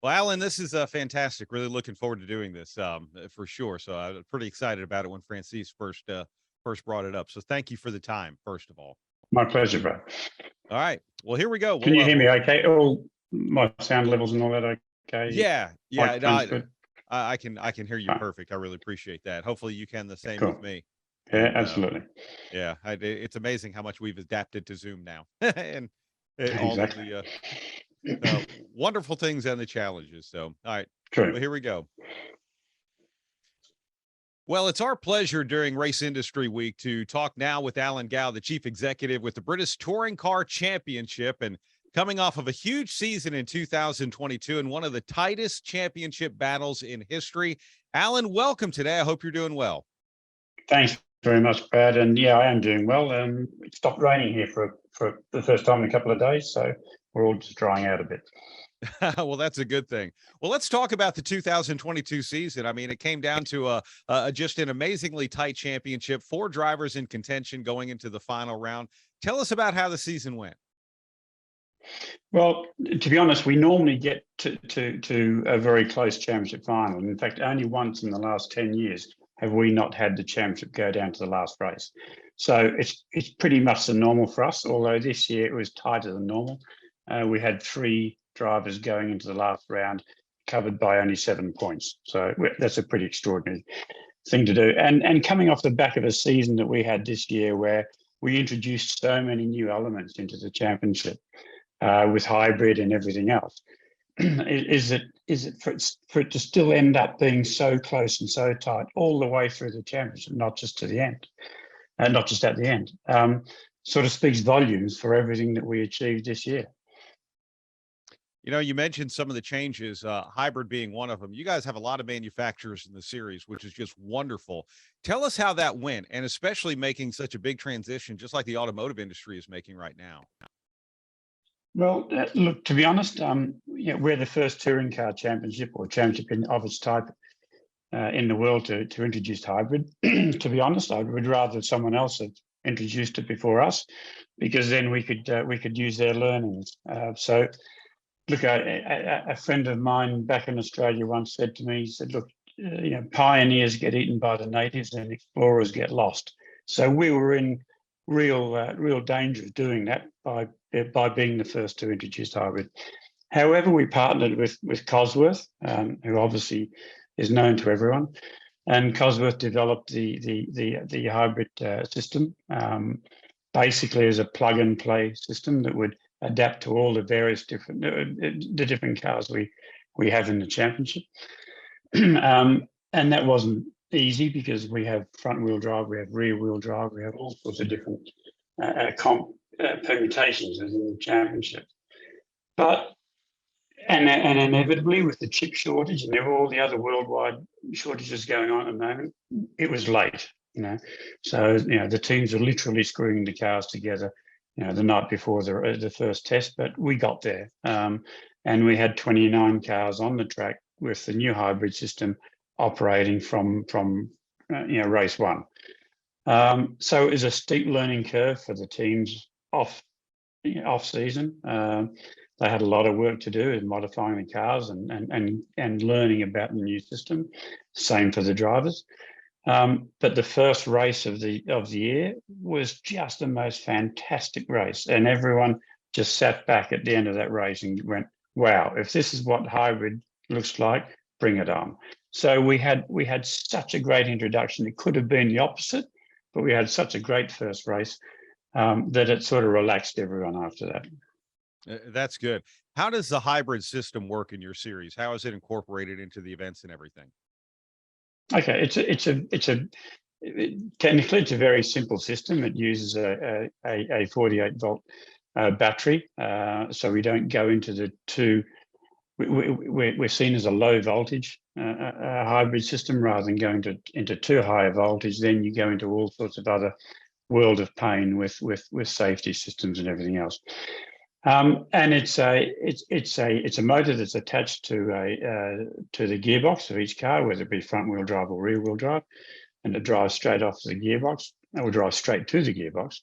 Well, Alan, this is fantastic. Really looking forward to doing this for sure. So I'm pretty excited about it when Francis first brought it up. So thank you for the time, first of all. My pleasure, bro. All right. Well, here we go. Can you hear me okay? All my sound levels and all that okay? Yeah. Microphone's good? I can hear you perfect. I really appreciate that. Hopefully you can the same Cool. with me. Yeah, And, absolutely. Yeah, it's amazing how much we've adapted to Zoom now, and all of Exactly. the wonderful things and the challenges. So, all right, True. well, here we go. Well, it's our pleasure during Race Industry Week to talk now with Alan Gow, the chief executive with the British Touring Car Championship, and coming off of a huge season in 2022 and one of the tightest championship battles in history. Alan, welcome today. I hope you're doing well. Thanks very much, Brad. And yeah, I am doing well. It stopped raining here for the first time in a couple of days, so we're all just drying out a bit. Well, that's a good thing. Well, let's talk about the 2022 season. I mean, it came down to just an amazingly tight championship, 4 drivers in contention going into the final round. Tell us about how the season went. Well, to be honest, we normally get to a very close championship final. In fact, only once in the last 10 years have we not had the championship go down to the last race. So it's pretty much the normal for us, although this year it was tighter than normal. We had 3 drivers going into the last round covered by only 7 points. So that's a pretty extraordinary thing to do. And coming off the back of a season that we had this year where we introduced so many new elements into the championship with hybrid and everything else, is it for it to still end up being so close and so tight all the way through the championship, not just to the end, and not just at the end, sort of speaks volumes for everything that we achieved this year. You know, you mentioned some of the changes, hybrid being one of them. You guys have a lot of manufacturers in the series, which is just wonderful. Tell us how that went, and especially making such a big transition, just like the automotive industry is making right now. Well, look, to be honest, we're the first touring car championship or championship of its type in the world to introduce hybrid. To be honest, I would rather someone else had introduced it before us, because then we could use their learnings. So, look, a friend of mine back in Australia once said to me, he said, "Look, pioneers get eaten by the natives and explorers get lost." So we were in real danger of doing that by being the first to introduce hybrid. However, we partnered with Cosworth, who obviously is known to everyone, and Cosworth developed the hybrid system, basically as a plug and play system that would adapt to all the various different cars we have in the championship. And that wasn't easy because we have front wheel drive, we have rear wheel drive, we have all sorts of different permutations in the championship. But and inevitably, with the chip shortage and all the other worldwide shortages going on at the moment, it was late. So the teams are literally screwing the cars together, the night before the first test. But we got there, and we had 29 cars on the track with the new hybrid system operating from race 1. So it was a steep learning curve for the teams off season. They had a lot of work to do in modifying the cars and learning about the new system. Same for the drivers. But the first race of the year was just the most fantastic race, and everyone just sat back at the end of that race and went, "Wow! If this is what hybrid looks like, bring it on." So we had such a great introduction. It could have been the opposite, but we had such a great first race that it sort of relaxed everyone after that. That's good. How does the hybrid system work in your series? How is it incorporated into the events and everything? Okay, technically it's a very simple system. It uses a 48-volt battery, so we don't go into the two. We're seen as a low voltage hybrid system rather than going into too high a voltage. Then you go into all sorts of other world of pain with safety systems and everything else. And it's a motor that's attached to the gearbox of each car, whether it be front wheel drive or rear wheel drive, and it drives straight off the gearbox, or drives straight to the gearbox.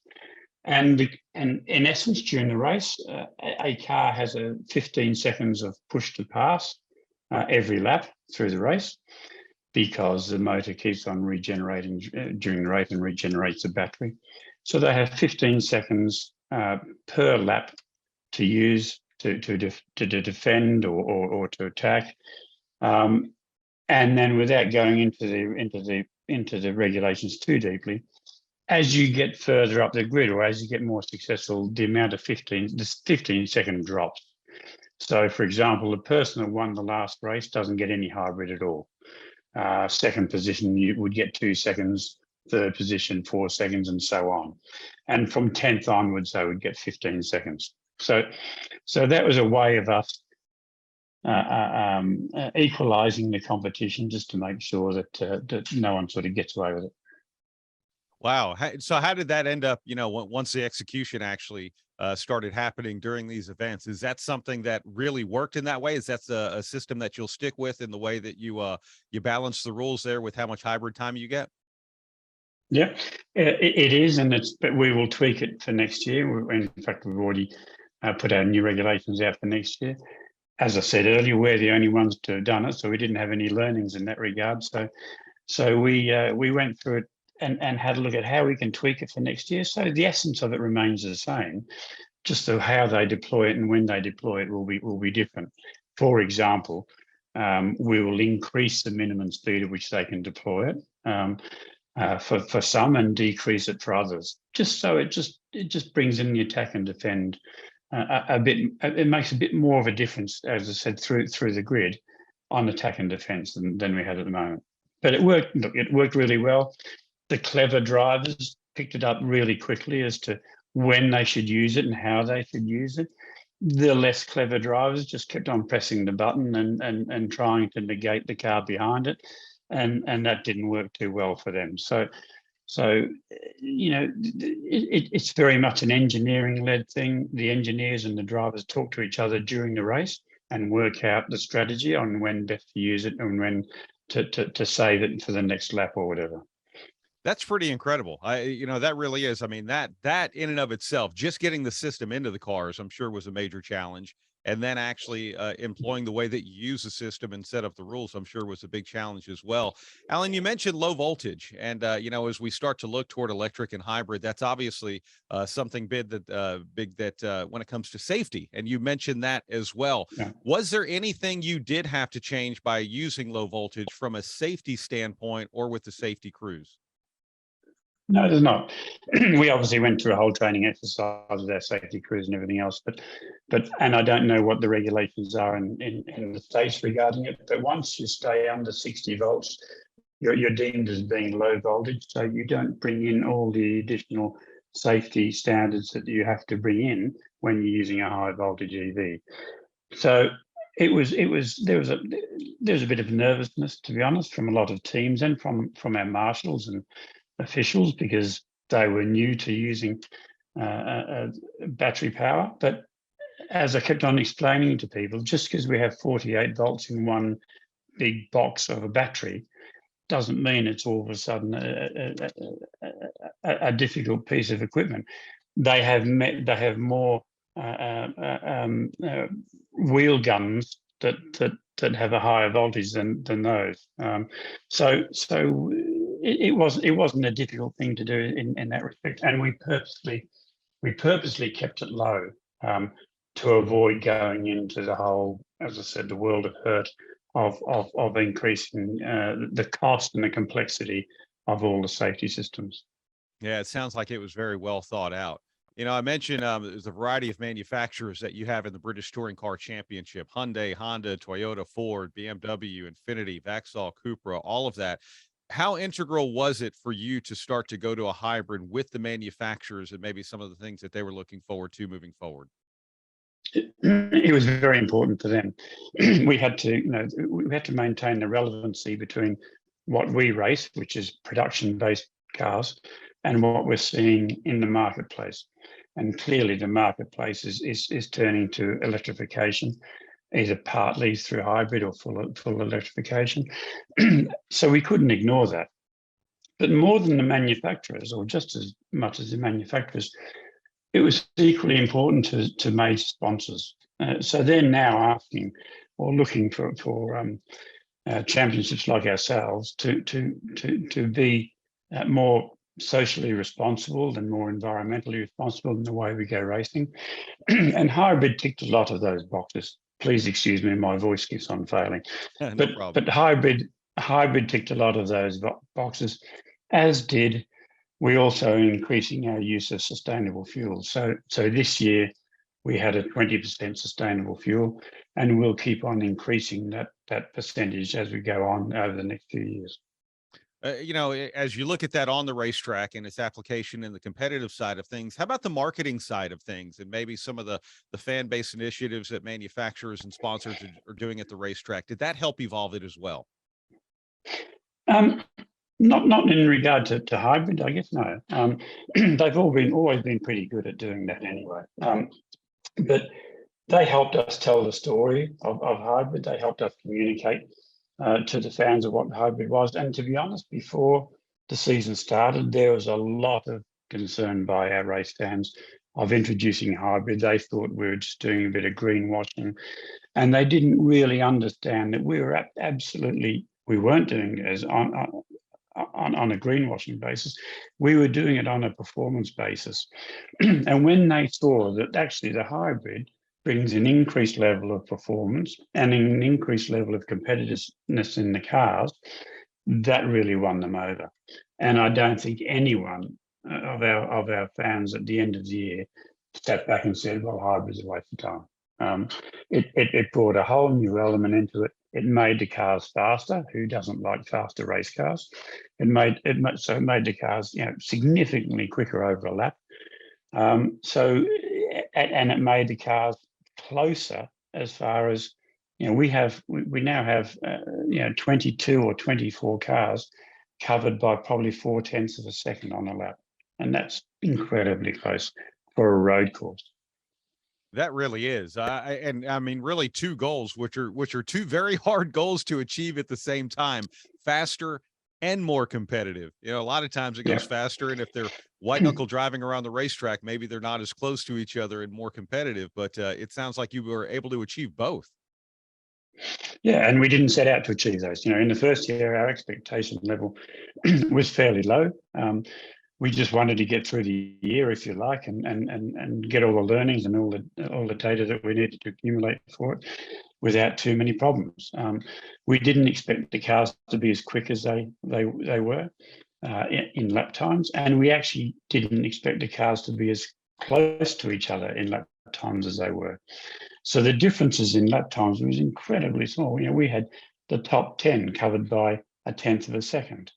And in essence, during the race, a car has 15 seconds of push to pass, every lap through the race, because the motor keeps on regenerating during the race and regenerates the battery. So they have 15 seconds per lap to use to defend or to attack, and then without going into the regulations too deeply, as you get further up the grid or as you get more successful, the amount of 15-second drops. So, for example, the person that won the last race doesn't get any hybrid at all. Second position, you would get 2 seconds, third position, 4 seconds, and so on. And from 10th onwards, they would get 15 seconds. So that was a way of us equalising the competition, just to make sure that no one sort of gets away with it. Wow. So how did that end up, once the execution actually started happening during these events? Is that something that really worked in that way? Is that a system that you'll stick with in the way that you balance the rules there with how much hybrid time you get? Yeah, it is, but we will tweak it for next year. In fact, we've already put our new regulations out for next year. As I said earlier, we're the only ones to have done it, so we didn't have any learnings in that regard. So we went through it and had a look at how we can tweak it for next year. So the essence of it remains the same, just so how they deploy it and when they deploy it will be different. For example, we will increase the minimum speed at which they can deploy it for some and decrease it for others. Just so it just brings in the attack and defend a bit. It makes a bit more of a difference, as I said, through the grid on attack and defence than we had at the moment. But it worked. Look, it worked really well. The clever drivers picked it up really quickly as to when they should use it and how they should use it. The less clever drivers just kept on pressing the button and trying to negate the car behind it, and that didn't work too well for them. So it's very much an engineering-led thing. The engineers and the drivers talk to each other during the race and work out the strategy on when best to use it and when to save it for the next lap or whatever. That's pretty incredible. That really is. I mean, that in and of itself, just getting the system into the cars, I'm sure was a major challenge. And then actually employing the way that you use the system and set up the rules, I'm sure was a big challenge as well. Alan, you mentioned low voltage. And, as we start to look toward electric and hybrid, that's obviously something big that when it comes to safety. And you mentioned that as well. Yeah. Was there anything you did have to change by using low voltage from a safety standpoint or with the safety crews? No, there's not. We obviously went through a whole training exercise with our safety crews and everything else, but I don't know what the regulations are in the States regarding it, but once you stay under 60 volts, you're deemed as being low voltage, so you don't bring in all the additional safety standards that you have to bring in when you're using a high voltage EV. So there was a bit of nervousness, to be honest, from a lot of teams and from our marshals and officials, because they were new to using battery power. But as I kept on explaining to people, just because we have 48 volts in one big box of a battery doesn't mean it's all of a sudden a difficult piece of equipment. They have more wheel guns that have a higher voltage than those. So it wasn't a difficult thing to do in that respect, and we purposely kept it low to avoid going into the whole, as I said, the world of hurt of increasing the cost and the complexity of all the safety systems. Yeah, it sounds like it was very well thought out. I mentioned there's a variety of manufacturers that you have in the British Touring Car Championship: Hyundai, Honda, Toyota, Ford, BMW, Infiniti, Vauxhall, Cupra, all of that. How integral was it for you to start to go to a hybrid with the manufacturers and maybe some of the things that they were looking forward to moving forward? It was very important for them. We had to maintain the relevancy between what we race, which is production-based cars, and what we're seeing in the marketplace. And clearly the marketplace is turning to electrification, either partly through hybrid or full electrification. So we couldn't ignore that. But more than the manufacturers, or just as much as the manufacturers, it was equally important to major sponsors. So they're now asking or looking for championships like ourselves to be more socially responsible and more environmentally responsible in the way we go racing. And hybrid ticked a lot of those boxes. Please excuse me, my voice keeps on failing. No problem. But hybrid ticked a lot of those boxes, as did we also increasing our use of sustainable fuels. So this year we had a 20% sustainable fuel, and we'll keep on increasing that percentage as we go on over the next few years. As you look at that on the racetrack and its application in the competitive side of things, how about the marketing side of things and maybe some of the fan base initiatives that manufacturers and sponsors are doing at the racetrack? Did that help evolve it as well? Not in regard to hybrid, I guess, no. They've always been pretty good at doing that anyway. But they helped us tell the story of hybrid. They helped us communicate to the fans of what hybrid was. And to be honest, before the season started, there was a lot of concern by our race fans of introducing hybrid. They thought we were just doing a bit of greenwashing, and they didn't really understand that we were we weren't doing it as on a greenwashing basis. We were doing it on a performance basis. And when they saw that actually the hybrid brings an increased level of performance and an increased level of competitiveness in the cars, that really won them over. And I don't think anyone of our fans at the end of the year stepped back and said, well, hybrid's a waste of time. It brought a whole new element into it. It made the cars faster. Who doesn't like faster race cars? It made the cars, significantly quicker over a lap. And it made the cars closer as far as, we now have 22 or 24 cars covered by probably 0.4 of a second on a lap, and that's incredibly close for a road course. That really is. Really two goals, which are two very hard goals to achieve at the same time: faster and more competitive. A lot of times it goes faster, and if they're white knuckle driving around the racetrack, maybe they're not as close to each other and more competitive, but it sounds like you were able to achieve both. Yeah, and we didn't set out to achieve those. In the first year, our expectation level was fairly low. We just wanted to get through the year, if you like, and get all the learnings and all the data that we needed to accumulate for it without too many problems. We didn't expect the cars to be as quick as they were in lap times, and we actually didn't expect the cars to be as close to each other in lap times as they were. So the differences in lap times was incredibly small. We had the top 10 covered by 1/10 of a second.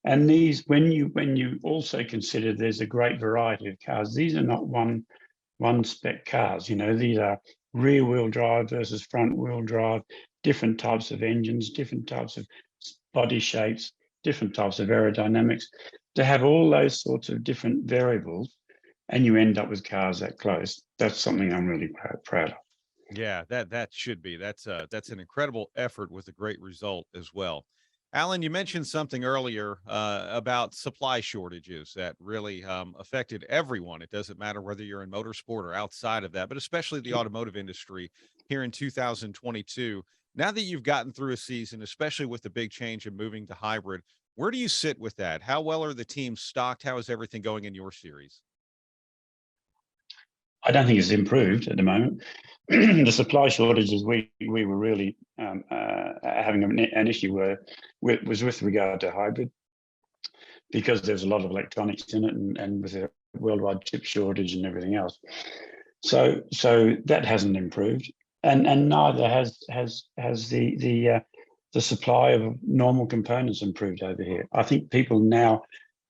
And these, when you also consider there's a great variety of cars, these are not one spec cars. These are rear wheel drive versus front wheel drive, different types of engines, different types of body shapes, different types of aerodynamics. To have all those sorts of different variables, and you end up with cars that close, that's something I'm really proud of. Yeah, that should be. That's an incredible effort with a great result as well. Alan, you mentioned something earlier about supply shortages that really affected everyone. It doesn't matter whether you're in motorsport or outside of that, but especially the automotive industry here in 2022. Now that you've gotten through a season, especially with the big change in moving to hybrid, where do you sit with that? How well are the teams stocked? How is everything going in your series? I don't think it's improved at the moment. The supply shortages we were really having an issue was with regard to hybrid, because there's a lot of electronics in it, and with a worldwide chip shortage and everything else. So that hasn't improved, and neither has the supply of normal components improved over here. I think people now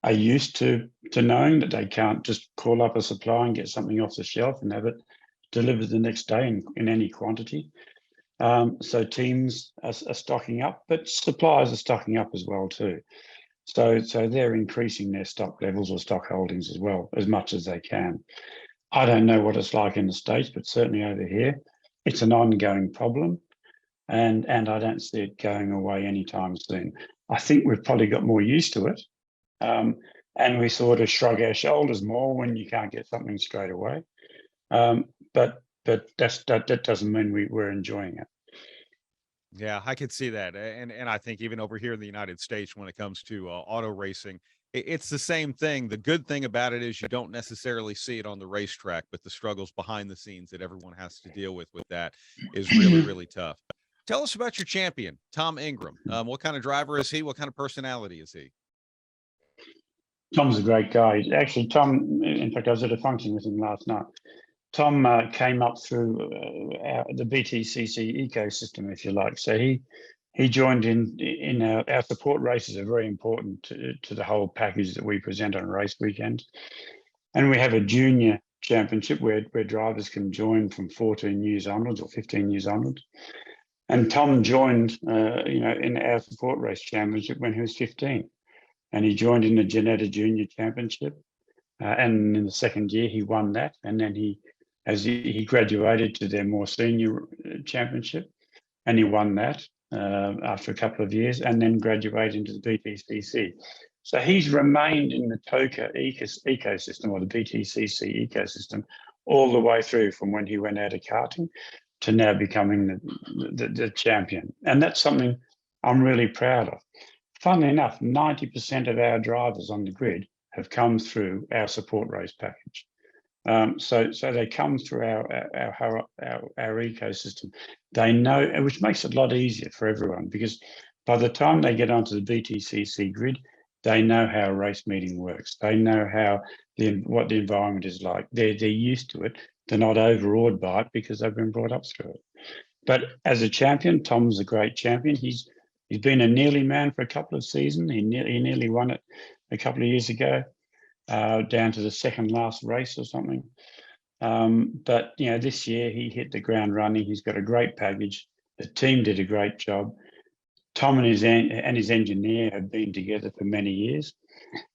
are used to knowing that they can't just call up a supplier and get something off the shelf and have it delivered the next day in any quantity. So teams are stocking up, but suppliers are stocking up as well too. So they're increasing their stock levels or stock holdings as well, as much as they can. I don't know what it's like in the States, but certainly over here, it's an ongoing problem. And I don't see it going away anytime soon. I think we've probably got more used to it. And we sort of shrug our shoulders more when you can't get something straight away. But that doesn't mean we're enjoying it. Yeah, I could see that, and I think even over here in the United States, when it comes to auto racing, it's the same thing. The good thing about it is you don't necessarily see it on the racetrack, but the struggles behind the scenes that everyone has to deal with that is really, really tough. Tell us about your champion, Tom Ingram. What kind of driver is he? What kind of personality is he? Tom's a great guy. Actually, Tom, in fact, I was at a function with him last night. Tom came up through the BTCC ecosystem, if you like. So he joined in our support races are very important to the whole package that we present on race weekend. And we have a junior championship where drivers can join from 14 years onwards or 15 years onwards. And Tom joined, in our support race championship when he was 15, and he joined in the Janetta Junior Championship. And in the second year, he won that. And then as he graduated to their more senior championship, and he won that after a couple of years, and then graduated into the BTCC. So he's remained in the TOCA ecosystem, or the BTCC ecosystem, all the way through from when he went out of karting to now becoming the champion. And that's something I'm really proud of. Funnily enough, 90% of our drivers on the grid have come through our support race package. So they come through our ecosystem. They know, which makes it a lot easier for everyone, because by the time they get onto the BTCC grid, they know how a race meeting works. They know what the environment is like. They're used to it. They're not overawed by it because they've been brought up through it. But as a champion, Tom's a great champion. He's been a nearly man for a couple of seasons. He nearly won it a couple of years ago, down to the second last race or something. But this year he hit the ground running. He's got a great package. The team did a great job. Tom and his engineer have been together for many years,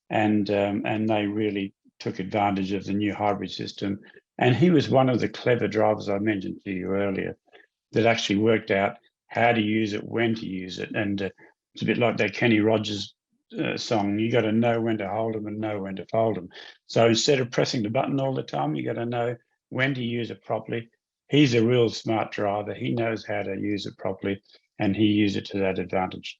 and they really took advantage of the new hybrid system. And he was one of the clever drivers I mentioned to you earlier that actually worked out how to use it, when to use it. And it's a bit like that Kenny Rogers song. You got to know when to hold them and know when to fold them. So instead of pressing the button all the time, you got to know when to use it properly. He's a real smart driver. He knows how to use it properly, and he used it to that advantage.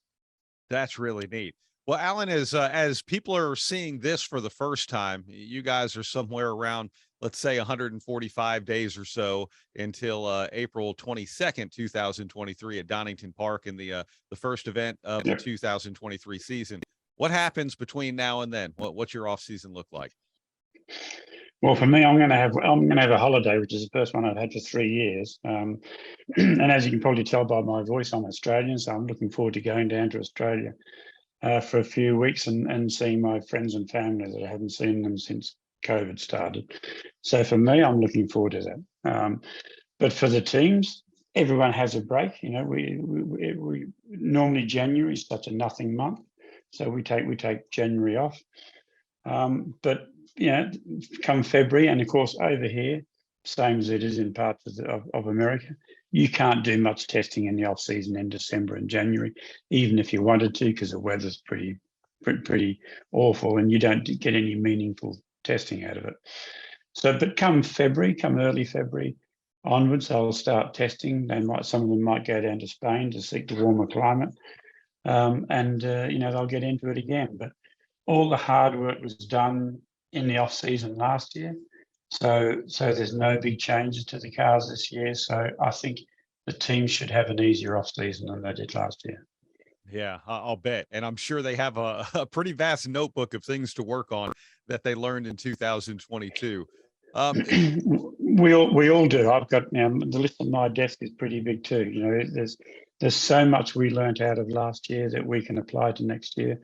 That's really neat. Well, Alan, as people are seeing this for the first time, you guys are somewhere around, let's say, 145 days or so until April 22nd, 2023, at Donington Park in the first event of the 2023 season. What happens between now and then? What's your off season look like? Well, for me, I'm going to have a holiday, which is the first one I've had for 3 years. And as you can probably tell by my voice, I'm Australian, so I'm looking forward to going down to Australia for a few weeks and seeing my friends and family that I haven't seen them since COVID started. So for me, I'm looking forward to that. But for the teams, everyone has a break. We normally January is such a nothing month, so we take January off. But come February, and of course over here, same as it is in parts of America, you can't do much testing in the off season in December and January, even if you wanted to, because the weather's pretty awful, and you don't get any meaningful testing out of it. So, but come early February onwards, they'll start testing. Some of them might go down to Spain to seek the warmer climate, and they'll get into it again. But all the hard work was done in the off season last year, so there's no big changes to the cars this year. So I think the team should have an easier off season than they did last year. Yeah, I'll bet. And I'm sure they have a pretty vast notebook of things to work on that they learned in 2022. We all do. I've got now the list on my desk is pretty big too. There's so much we learned out of last year that we can apply to next year,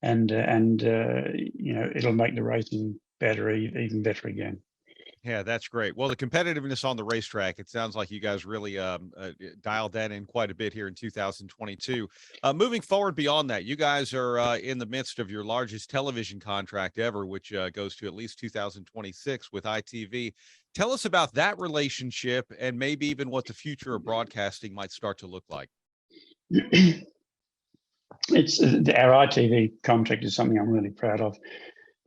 and it'll make the racing better, even better again. Yeah, that's great. Well, the competitiveness on the racetrack, it sounds like you guys really dialed that in quite a bit here in 2022. Moving forward beyond that, you guys are in the midst of your largest television contract ever, which goes to at least 2026 with ITV. Tell us about that relationship and maybe even what the future of broadcasting might start to look like. It's our ITV contract is something I'm really proud of.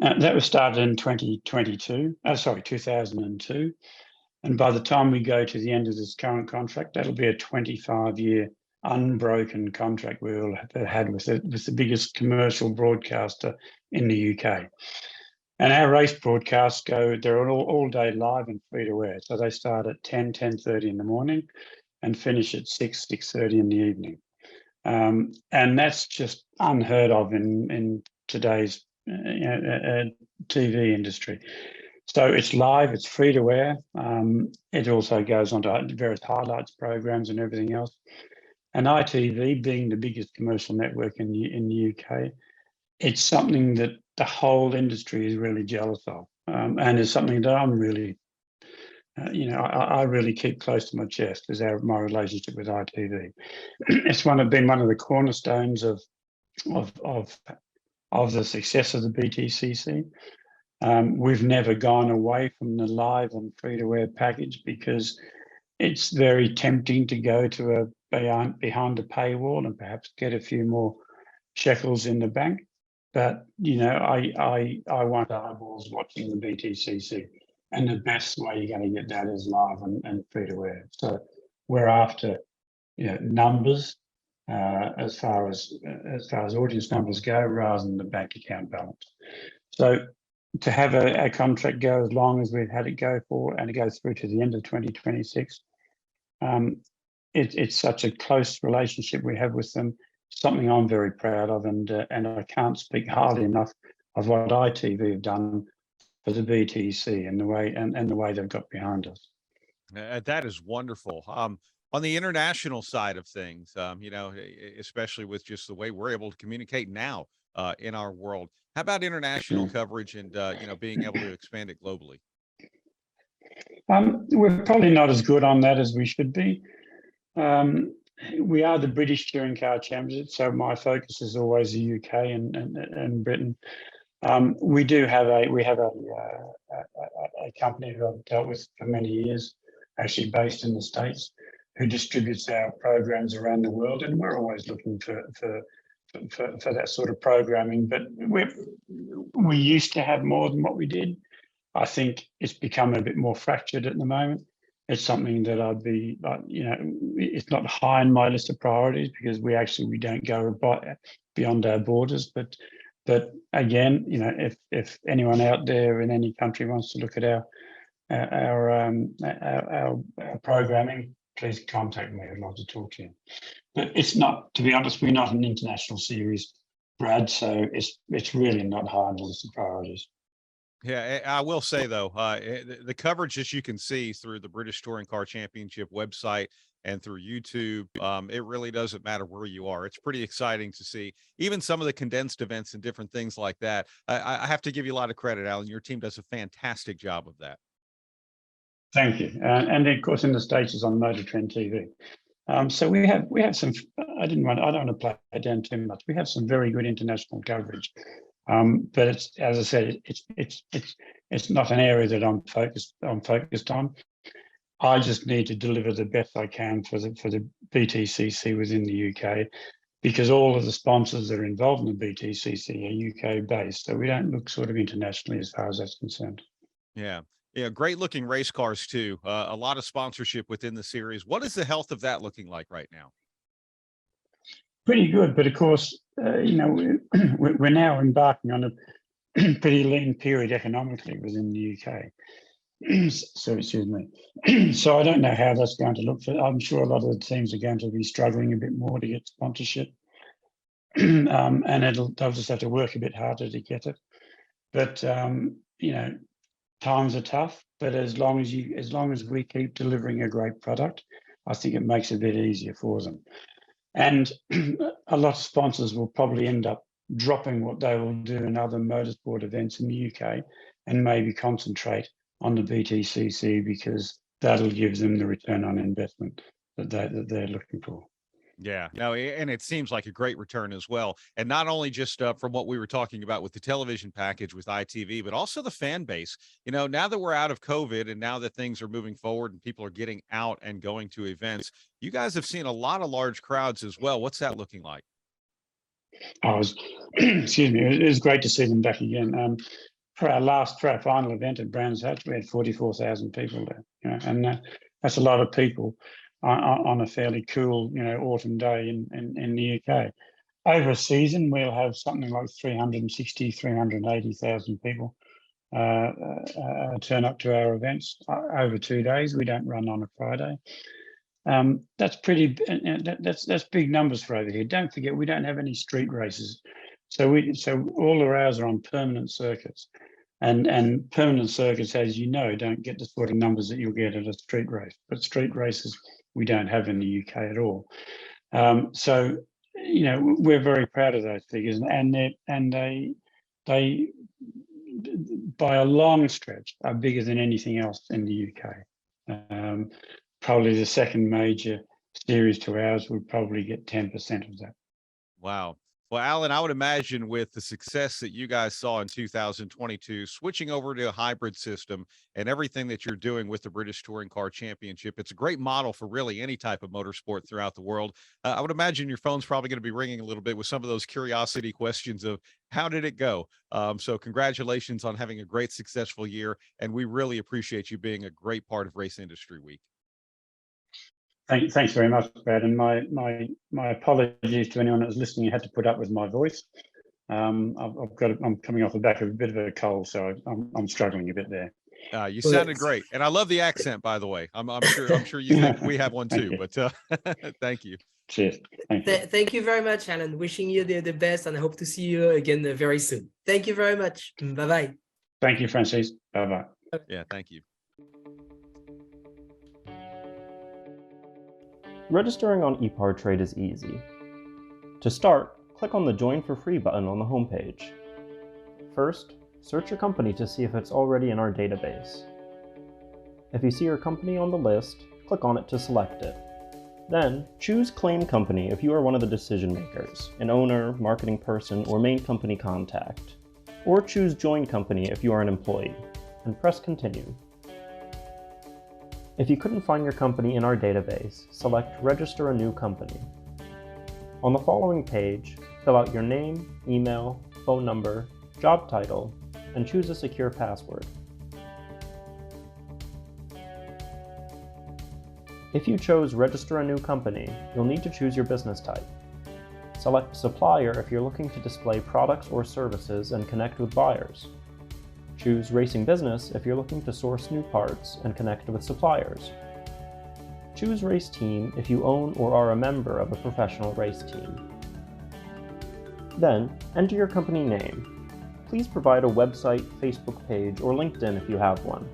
That was started in 2002. And by the time we go to the end of this current contract, that'll be a 25-year unbroken contract we all had with the biggest commercial broadcaster in the UK. And our race broadcasts they're all day live and free to air. So they start at 10:30 in the morning and finish at 6:30 in the evening. And that's just unheard of in today's TV industry. So it's live, it's free to air. It also goes on to various highlights programs and everything else. And ITV, being the biggest commercial network in the UK, it's something that the whole industry is really jealous of, and is something that I'm really, I really keep close to my chest, is my relationship with ITV. It's been one of the cornerstones of the success of the BTCC. We've never gone away from the live and free-to-air package because it's very tempting to go to behind a paywall and perhaps get a few more shekels in the bank. But I want eyeballs watching the BTCC, and the best way you're going to get that is live and free-to-air. So we're after numbers as far as audience numbers go, rather than the bank account balance. So to have a contract go as long as we've had it go for, and it goes through to the end of 2026, it's such a close relationship we have with them. Something I'm very proud of, and I can't speak highly enough of what ITV have done for the BTC and the way they've got behind us. That is wonderful. On the international side of things, especially with just the way we're able to communicate now in our world, how about international coverage and being able to expand it globally? We're probably not as good on that as we should be. We are the British Touring Car Championship, so my focus is always the UK and Britain. We have a company who I've dealt with for many years, actually based in the States, who distributes our programs around the world, and we're always looking for that sort of programming. But we used to have more than what we did. I think it's become a bit more fractured at the moment. It's something that I'd be, it's not high on my list of priorities because we don't go beyond our borders. But again, if anyone out there in any country wants to look at our programming, please contact me. I'd love to talk to you. But it's not, to be honest, we're not an international series, Brad. So it's really not high on the list of priorities. Yeah, I will say though, the coverage, as you can see through the British Touring Car Championship website and through YouTube, it really doesn't matter where you are. It's pretty exciting to see even some of the condensed events and different things like that. I have to give you a lot of credit, Alan. Your team does a fantastic job of that. Thank you. And of course, in the States is on Motor Trend TV. So we have some. I don't want to play it down too much. We have some very good international coverage. But it's, as I said, it's not an area that I'm focused on. I just need to deliver the best I can for the BTCC within the UK, because all of the sponsors that are involved in the BTCC are UK based, so we don't look sort of internationally as far as that's concerned. Yeah. Yeah, great looking race cars too. A lot of sponsorship within the series. What is the health of that looking like right now? Pretty good, but of course, we're now embarking on a pretty lean period economically within the UK. So excuse me. So I don't know how that's going to look. I'm sure a lot of the teams are going to be struggling a bit more to get sponsorship, and they'll just have to work a bit harder to get it. But times are tough. But as long as we keep delivering a great product, I think it makes it a bit easier for them. And a lot of sponsors will probably end up dropping what they will do in other motorsport events in the UK and maybe concentrate on the BTCC, because that'll give them the return on investment that they're looking for. Yeah, no, and it seems like a great return as well. And not only just from what we were talking about with the television package with ITV, but also the fan base. Now that we're out of COVID and now that things are moving forward and people are getting out and going to events, you guys have seen a lot of large crowds as well. What's that looking like? Excuse me, it was great to see them back again. For our final event at Brands Hatch, we had 44,000 people there, and that's a lot of people. on a fairly cool, autumn day in the UK. Over a season, we'll have something like 360, 380,000 people turn up to our events over 2 days. We don't run on a Friday. That's pretty. That's big numbers for over here. Don't forget, we don't have any street races, so all of ours are on permanent circuits, and permanent circuits, as you know, don't get the sort of numbers that you'll get at a street race. But street races we don't have in the UK at all. So we're very proud of those figures, and they by a long stretch are bigger than anything else in the UK. Probably the second major series to ours would probably get 10% of that. Wow. Well, Alan, I would imagine with the success that you guys saw in 2022, switching over to a hybrid system and everything that you're doing with the British Touring Car Championship, it's a great model for really any type of motorsport throughout the world. I would imagine your phone's probably going to be ringing a little bit with some of those curiosity questions of how did it go? So congratulations on having a great, successful year. And we really appreciate you being a great part of Race Industry Week. Thanks very much, Brad. And my apologies to anyone that was listening. You had to put up with my voice. I'm coming off the back of a bit of a cold, so I'm struggling a bit there. You sounded great, and I love the accent. By the way, I'm sure you think we have one too. But thank you. Cheers. Thank you very much, Alan. Wishing you the best, and I hope to see you again very soon. Thank you very much. Bye bye. Thank you, Francis. Bye bye. Yeah, thank you. Registering on EPARTRADE is easy. To start, click on the Join for Free button on the homepage. First, search your company to see if it's already in our database. If you see your company on the list, click on it to select it. Then, choose Claim Company if you are one of the decision makers, an owner, marketing person, or main company contact. Or choose Join Company if you are an employee, and press Continue. If you couldn't find your company in our database, select Register a New Company. On the following page, fill out your name, email, phone number, job title, and choose a secure password. If you chose Register a New Company, you'll need to choose your business type. Select Supplier if you're looking to display products or services and connect with buyers. Choose Racing Business if you're looking to source new parts and connect with suppliers. Choose Race Team if you own or are a member of a professional race team. Then, enter your company name. Please provide a website, Facebook page, or LinkedIn if you have one,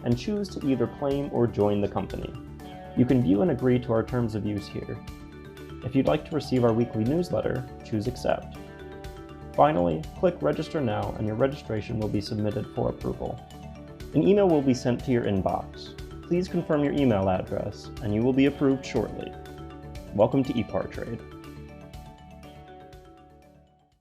and choose to either claim or join the company. You can view and agree to our terms of use here. If you'd like to receive our weekly newsletter, choose Accept. Finally, click Register Now and your registration will be submitted for approval. An email will be sent to your inbox. Please confirm your email address and you will be approved shortly. Welcome to EPARTRADE.